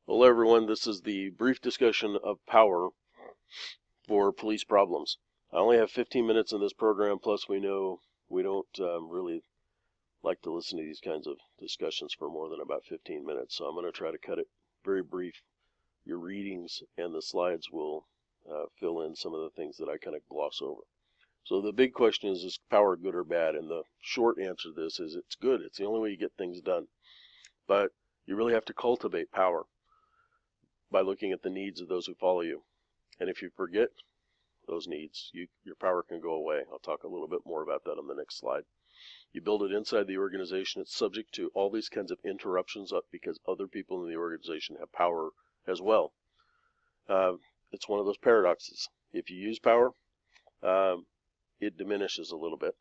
Hello everyone, this is the brief discussion of power for police problems. I only have 15 minutes in this program, plus we know we don't really like to listen to these kinds of discussions for more than about 15 minutes, so I'm going to try to cut it very brief. Your readings and the slides will fill in some of the things that I kind of gloss over. So the big question is power good or bad? And the short answer to this is it's good. It's the only way you get things done. But you really have to cultivate power by looking at the needs of those who follow you. And if you forget those needs, your power can go away. I'll talk a little bit more about that on the next slide. You build it inside the organization. It's subject to all these kinds of interruptions because other people in the organization have power as well. It's one of those paradoxes. If you use power, it diminishes a little bit.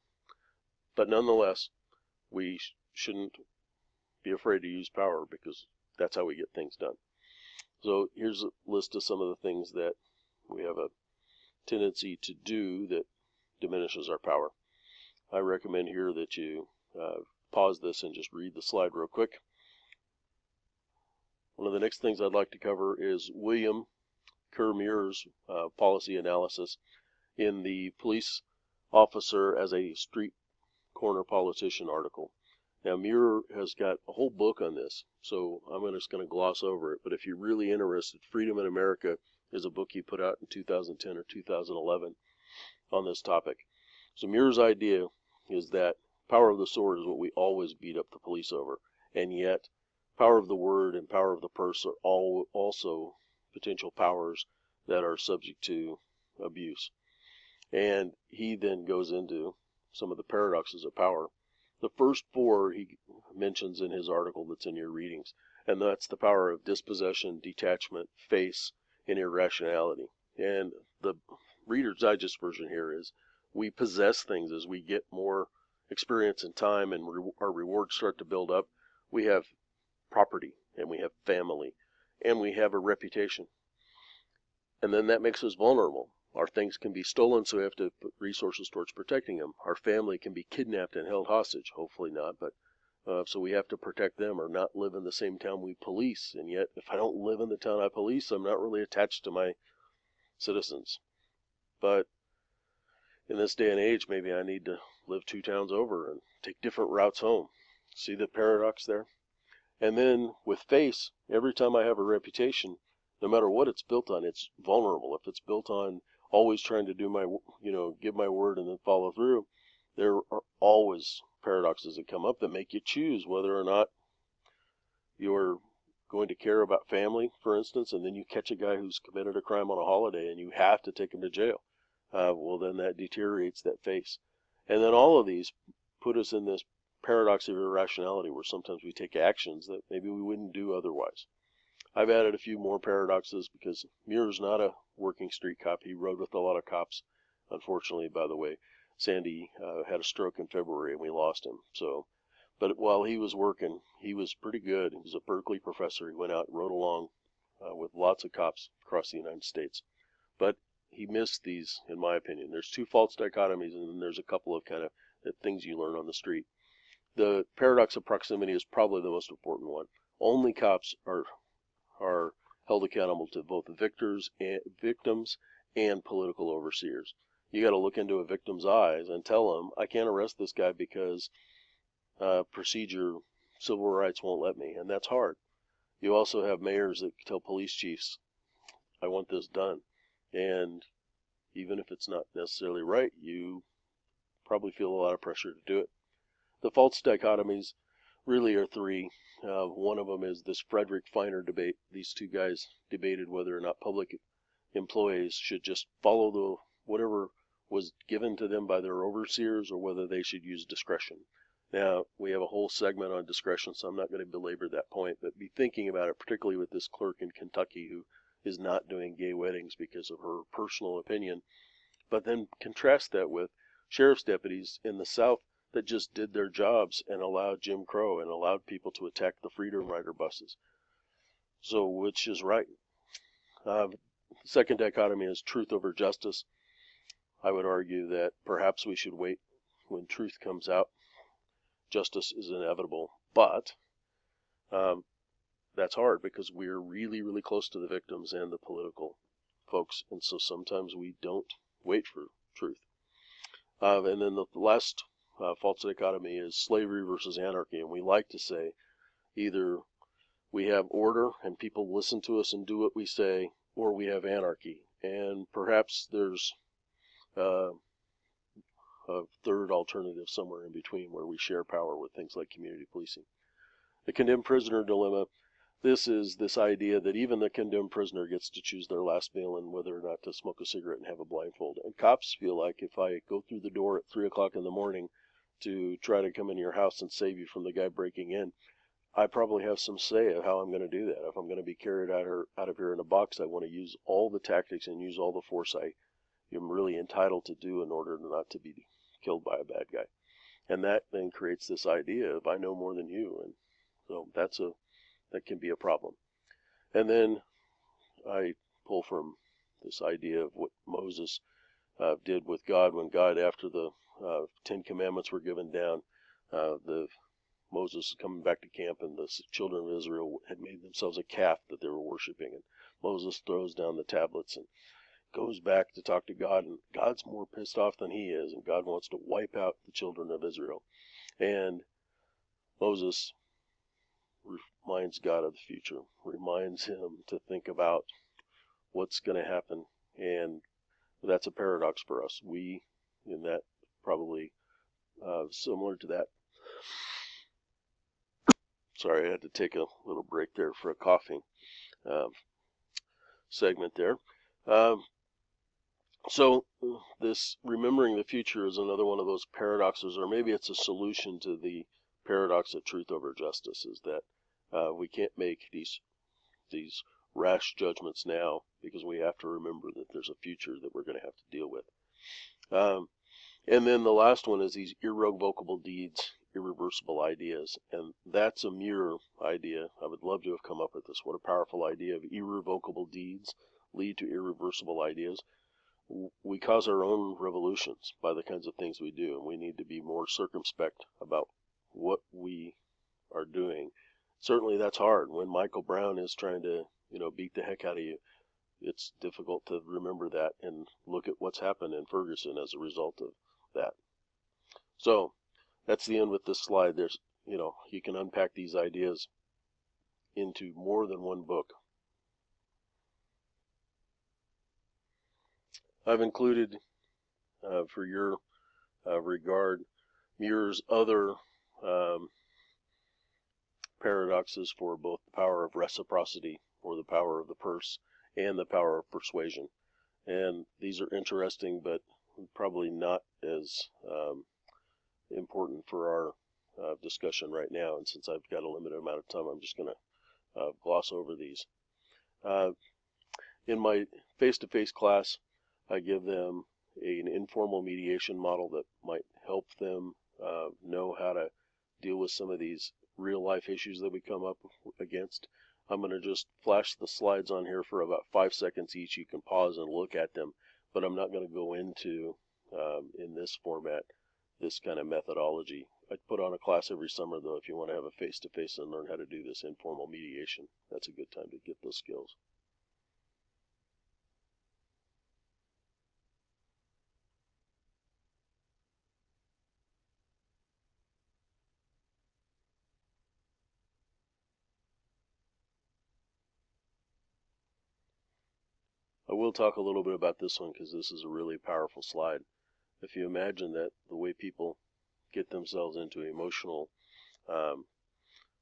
But nonetheless, we shouldn't be afraid to use power because that's how we get things done. So here's a list of some of the things that we have a tendency to do that diminishes our power. I recommend here that you pause this and just read the slide real quick. One of the next things I'd like to cover is William Kerr Muir's policy analysis in the Police Officer as a Street Corner Politician article. Now, Muir has got a whole book on this, so I'm just going to gloss over it. But if you're really interested, Freedom in America is a book he put out in 2010 or 2011 on this topic. So Muir's idea is that power of the sword is what we always beat up the police over, and yet power of the word and power of the purse are also potential powers that are subject to abuse. And he then goes into some of the paradoxes of power. The first four he mentions in his article that's in your readings, and that's the power of dispossession, detachment, face, and irrationality. And the Reader's Digest version here is we possess things as we get more experience and time and our rewards start to build up. We have property, and we have family, and we have a reputation. And then that makes us vulnerable. Our things can be stolen, so we have to put resources towards protecting them. Our family can be kidnapped and held hostage. Hopefully not, but so we have to protect them or not live in the same town we police. And yet, if I don't live in the town I police, I'm not really attached to my citizens. But in this day and age, maybe I need to live 2 towns over and take different routes home. See the paradox there? And then with face, every time I have a reputation, no matter what it's built on, it's vulnerable. If it's built on always trying to do give my word and then follow through, there are always paradoxes that come up that make you choose whether or not you're going to care about family, for instance, and then you catch a guy who's committed a crime on a holiday and you have to take him to jail. Well, then that deteriorates that face. And then all of these put us in this paradox of irrationality where sometimes we take actions that maybe we wouldn't do otherwise. I've added a few more paradoxes because Muir's not a working street cop. He rode with a lot of cops. Unfortunately, by the way, Sandy had a stroke in February and we lost him. But while he was working, he was pretty good. He was a Berkeley professor. He went out and rode along with lots of cops across the United States. But he missed these, in my opinion. There's 2 false dichotomies, and then there's a couple of kind of things you learn on the street. The paradox of proximity is probably the most important one. Only cops are held accountable to both victims and political overseers. You got to look into a victim's eyes and tell them, I can't arrest this guy because procedure, civil rights won't let me, and that's hard. You also have mayors that tell police chiefs, I want this done, and even if it's not necessarily right, you probably feel a lot of pressure to do it. The false dichotomies really are 3. One of them is this Frederick Feiner debate. These 2 guys debated whether or not public employees should just follow whatever was given to them by their overseers or whether they should use discretion. Now, we have a whole segment on discretion, so I'm not going to belabor that point, but be thinking about it, particularly with this clerk in Kentucky who is not doing gay weddings because of her personal opinion. But then contrast that with sheriff's deputies in the South that just did their jobs and allowed Jim Crow and allowed people to attack the Freedom Rider buses. So which is right? The second dichotomy is truth over justice. I would argue that perhaps we should wait when truth comes out. Justice is inevitable, but that's hard because we're really, really close to the victims and the political folks, and so sometimes we don't wait for truth. And then the last false dichotomy is slavery versus anarchy, and we like to say either we have order and people listen to us and do what we say, or we have anarchy, and perhaps there's a third alternative somewhere in between where we share power with things like community policing. The condemned prisoner dilemma. This is this idea that even the condemned prisoner gets to choose their last meal and whether or not to smoke a cigarette and have a blindfold. And cops feel like if I go through the door at 3 o'clock in the morning to try to come into your house and save you from the guy breaking in, I probably have some say of how I'm going to do that. If I'm going to be carried out of here in a box, I want to use all the tactics and use all the force I am really entitled to do in order not to be killed by a bad guy. And that then creates this idea of I know more than you, and so that can be a problem. And then I pull from this idea of what Moses did with God when God, after the 10 Commandments were given down, Moses coming back to camp, and the children of Israel had made themselves a calf that they were worshiping, and Moses throws down the tablets and goes back to talk to God, and God's more pissed off than he is, and God wants to wipe out the children of Israel. And Moses reminds God of the future, reminds him to think about what's going to happen, and that's a paradox for us. We, in that, probably similar to that. Sorry, I had to take a little break there for a coughing segment there. So this remembering the future is another one of those paradoxes, or maybe it's a solution to the paradox of truth over justice, is that we can't make these rash judgments now because we have to remember that there's a future that we're going to have to deal with. And then the last one is these irrevocable deeds, irreversible ideas. And that's a Muir idea. I would love to have come up with this. What a powerful idea of irrevocable deeds lead to irreversible ideas. We cause our own revolutions by the kinds of things we do, and we need to be more circumspect about what we are doing. Certainly that's hard. When Michael Brown is trying to, beat the heck out of you, it's difficult to remember that and look at what's happened in Ferguson as a result of that. So that's the end with this slide. There's, you can unpack these ideas into more than one book. I've included, for your regard, Muir's other paradoxes for both the power of reciprocity, or the power of the purse, and the power of persuasion. And these are interesting, but probably not as important for our discussion right now. And since I've got a limited amount of time, I'm just going to gloss over these. In my face-to-face class, I give them an informal mediation model that might help them know how to deal with some of these real-life issues that we come up against. I'm going to just flash the slides on here for about 5 seconds each. You can pause and look at them, but I'm not going to go into, in this format, this kind of methodology. I put on a class every summer, though, if you want to have a face-to-face and learn how to do this informal mediation. That's a good time to get those skills. I will talk a little bit about this one because this is a really powerful slide. If you imagine that the way people get themselves into emotional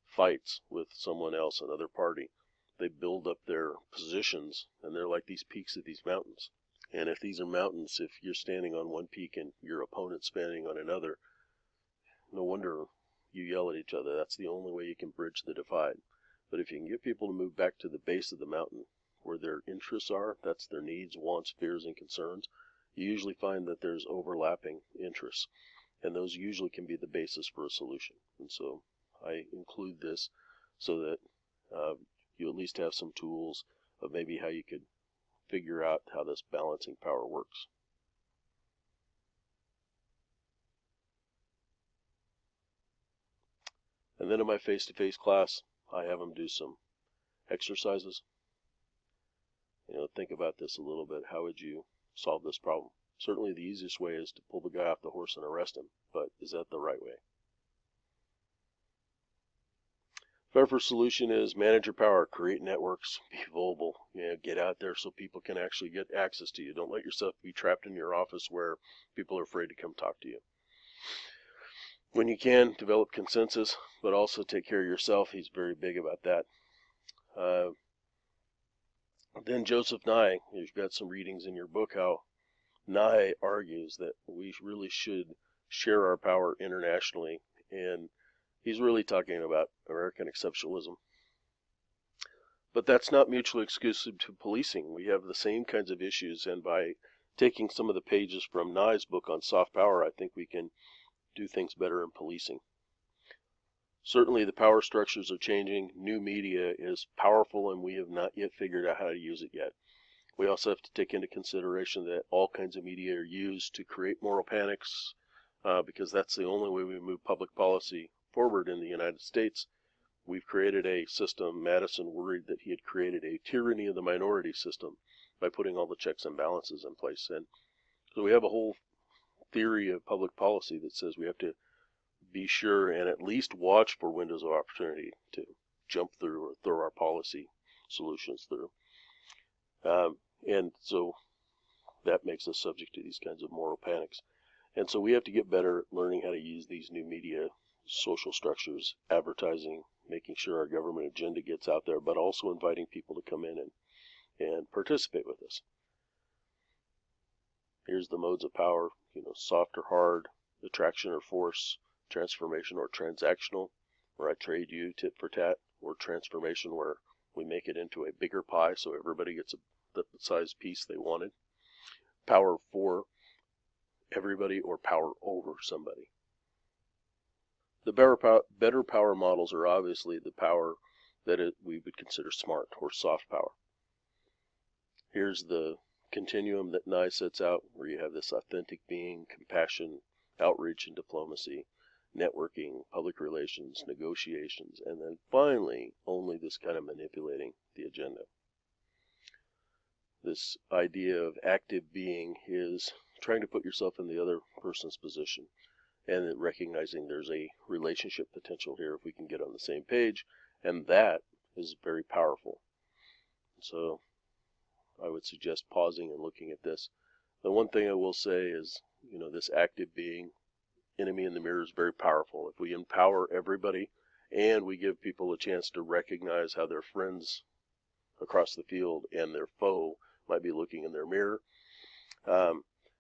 fights with someone else, another party, they build up their positions, and they're like these peaks of these mountains. And if these are mountains, if you're standing on one peak and your opponent's standing on another, no wonder you yell at each other. That's the only way you can bridge the divide. But if you can get people to move back to the base of the mountain, where their interests are, that's their needs, wants, fears, and concerns, you usually find that there's overlapping interests, and those usually can be the basis for a solution. And so I include this so that you at least have some tools of maybe how you could figure out how this balancing power works. And then in my face-to-face class, I have them do some exercises. Think about this a little bit. How would you solve this problem? Certainly the easiest way is to pull the guy off the horse and arrest him, but is that the right way? Our first solution is manage your power, create networks, be vulnerable, get out there so people can actually get access to you. Don't let yourself be trapped in your office where people are afraid to come talk to you. When you can, develop consensus, but also take care of yourself. He's very big about that. Then Joseph Nye, you've got some readings in your book how Nye argues that we really should share our power internationally, and he's really talking about American exceptionalism. But that's not mutually exclusive to policing. We have the same kinds of issues, and by taking some of the pages from Nye's book on soft power, I think we can do things better in policing. Certainly the power structures are changing. New media is powerful, and we have not yet figured out how to use it yet. We also have to take into consideration that all kinds of media are used to create moral panics, because that's the only way we move public policy forward in the United States. We've created a system. Madison worried that he had created a tyranny of the minority system by putting all the checks and balances in place. And so we have a whole theory of public policy that says we have to be sure and at least watch for windows of opportunity to jump through or throw our policy solutions through. And so that makes us subject to these kinds of moral panics. And so we have to get better at learning how to use these new media, social structures, advertising, making sure our government agenda gets out there, but also inviting people to come in and participate with us. Here's the modes of power, soft or hard, attraction or force, transformation or transactional, where I trade you tit for tat, or transformation where we make it into a bigger pie so everybody gets the size piece they wanted. Power for everybody or power over somebody. The better power models are obviously the power that we would consider smart or soft power. Here's the continuum that Nye sets out, where you have this authentic being, compassion, outreach and diplomacy, networking, public relations, negotiations, and then finally only this kind of manipulating the agenda. This idea of active being is trying to put yourself in the other person's position and recognizing there's a relationship potential here if we can get on the same page, and that is very powerful. So I would suggest pausing and looking at this. The one thing I will say is, this active being, enemy in the mirror, is very powerful. If we empower everybody and we give people a chance to recognize how their friends across the field and their foe might be looking in their mirror,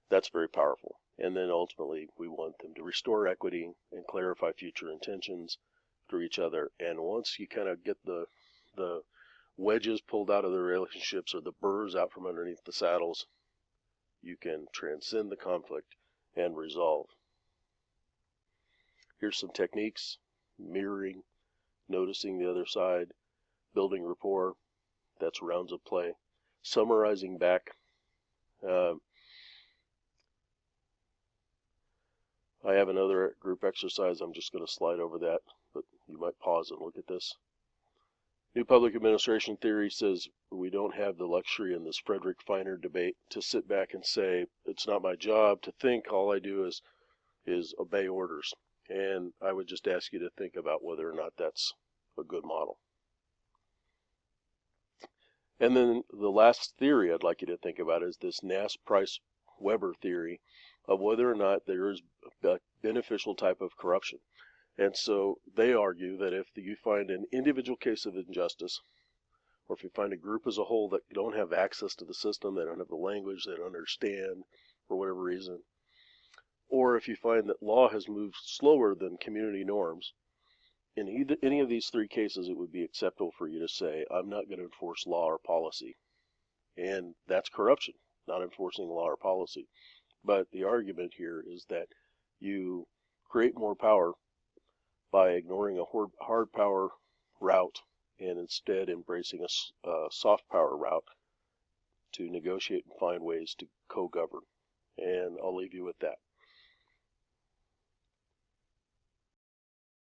that's very powerful. And then ultimately we want them to restore equity and clarify future intentions for each other. And once you kind of get the wedges pulled out of the relationships, or the burrs out from underneath the saddles, you can transcend the conflict and resolve. Here's some techniques: mirroring, noticing the other side, building rapport, that's rounds of play, summarizing back. I have another group exercise. I'm just going to slide over that, but you might pause and look at this. New public administration theory says we don't have the luxury in this Frederick Feiner debate to sit back and say, it's not my job to think, all I do is obey orders. And I would just ask you to think about whether or not that's a good model. And then the last theory I'd like you to think about is this Nass-Price-Weber theory of whether or not there is a beneficial type of corruption. And so they argue that if you find an individual case of injustice, or if you find a group as a whole that don't have access to the system, they don't have the language, they don't understand for whatever reason, or if you find that law has moved slower than community norms, in any of these three cases it would be acceptable for you to say, I'm not going to enforce law or policy. And that's corruption, not enforcing law or policy. But the argument here is that you create more power by ignoring a hard power route and instead embracing a soft power route to negotiate and find ways to co-govern. And I'll leave you with that.